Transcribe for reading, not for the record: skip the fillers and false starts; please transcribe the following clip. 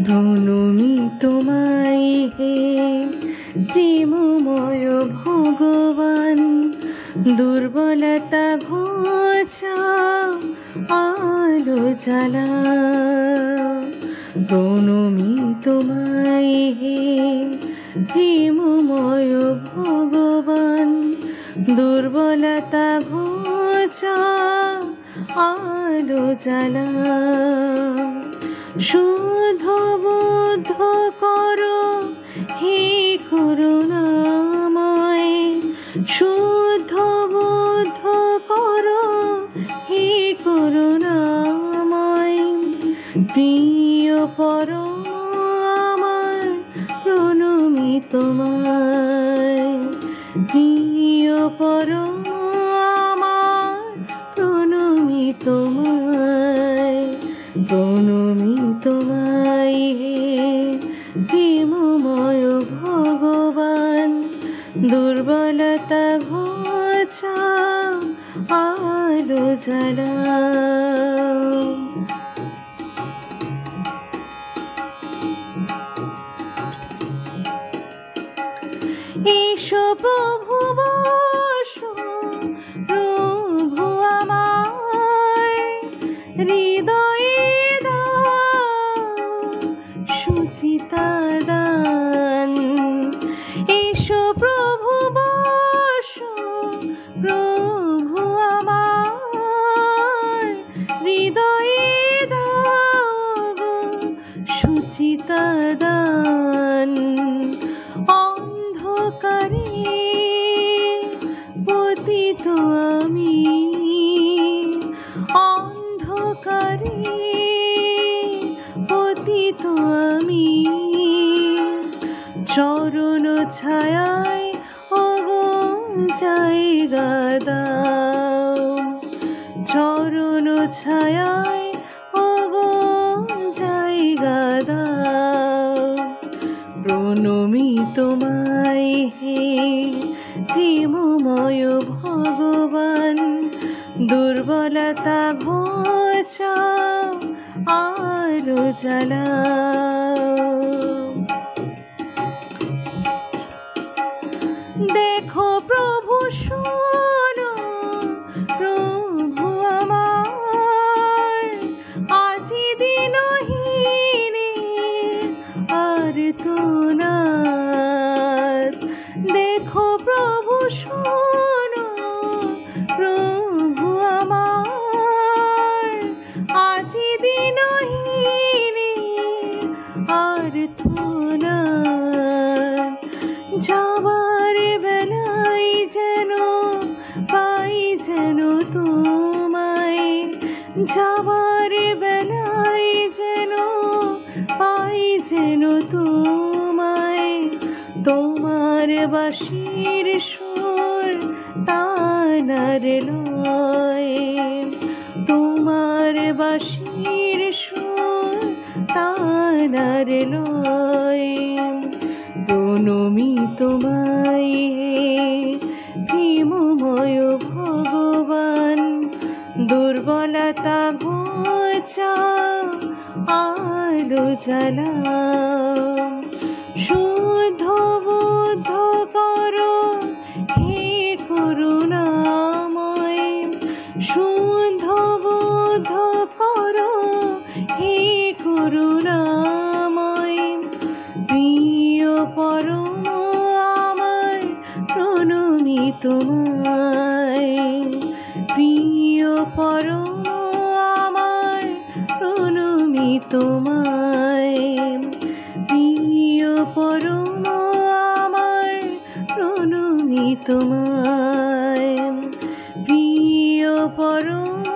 প্রণমি তোমায় হে প্রেমময় ভগবান, দুর্বলতা ঘোচা আলো জ্বালা। প্রণমি তোমায় হে প্রেমময় ভগবান, দুর্বলতা ঘোচা আলো জ্বালা। শুদ্ধ বুদ্ধ করো হে করুণাময়, শুদ্ধ বুদ্ধ করো হে করুণাময়। প্রিয় পরম আমার প্রণমি তোমায়, প্রিয় পরম আমার প্রণমি তোমায়। প্রণমি তোমায় হে প্রেমময় ভগবান, দুর্বলতা ঘোচা আলো জ্বালা। এসো প্রভু বসো প্রভু আমার, হৃদয়ে সুচিতা দান। এসো প্রভু বসো প্রভু আমার, হৃদয়ে দাও সুচিতা দান। অন্ধকারে পতিত আমি, অন্ধকারে পতিত আমি, চরণ ছায়ায় ওগো জায়গা দাও। চরণ ছায়ায় ওগো জায়গা দাও। প্রণমি তোমায় হে প্রেমময় ভগবান, দুর্বলতা ঘোচা আলো জ্বালা। দেখো প্রভু শোনো প্রভু আমার, আজি দিনহীনে আর্তনাদ। দেখো প্রভু শোনো প্রভু আমার, আজি দিনহীনে আর্তনাদ। যাবার বেলায় যেন পাই যেন তোমায়, যাবার বেলায় যেন পাই যেন তোমায়। তোমার বাঁশির সুর তানার লয়, তোমার বাঁশির সুর তানার লয়। প্রণমি তোমায় হে প্রেমময় ভগবান, দুর্বলতা ঘোচা আলো জ্বালা। শুদ্ধ বুদ্ধ করো হে করুণাময়, শুদ্ধ বুদ্ধ করো হে করুণাময়। প্রিয় পরম আমার প্রণমি তোমায়, প্রিয় পরম আমার প্রণমি তোমায়। প্রিয় পরম আমার প্রণমি তোমায়, প্রিয় পরম